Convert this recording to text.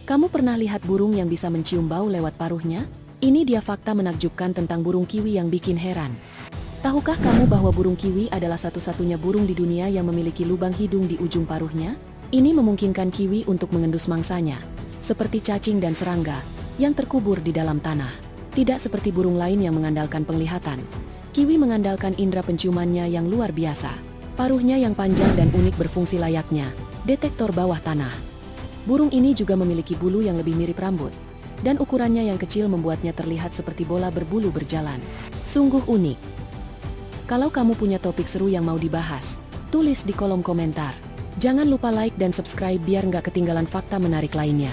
Kamu pernah lihat burung yang bisa mencium bau lewat paruhnya? Ini dia fakta menakjubkan tentang burung kiwi yang bikin heran. Tahukah kamu bahwa burung kiwi adalah satu-satunya burung di dunia yang memiliki lubang hidung di ujung paruhnya? Ini memungkinkan kiwi untuk mengendus mangsanya, seperti cacing dan serangga, yang terkubur di dalam tanah. Tidak seperti burung lain yang mengandalkan penglihatan, kiwi mengandalkan indera penciumannya yang luar biasa. Paruhnya yang panjang dan unik berfungsi layaknya detektor bawah tanah. Burung ini juga memiliki bulu yang lebih mirip rambut, dan ukurannya yang kecil membuatnya terlihat seperti bola berbulu berjalan. Sungguh unik. Kalau kamu punya topik seru yang mau dibahas, tulis di kolom komentar. Jangan lupa like dan subscribe biar nggak ketinggalan fakta menarik lainnya.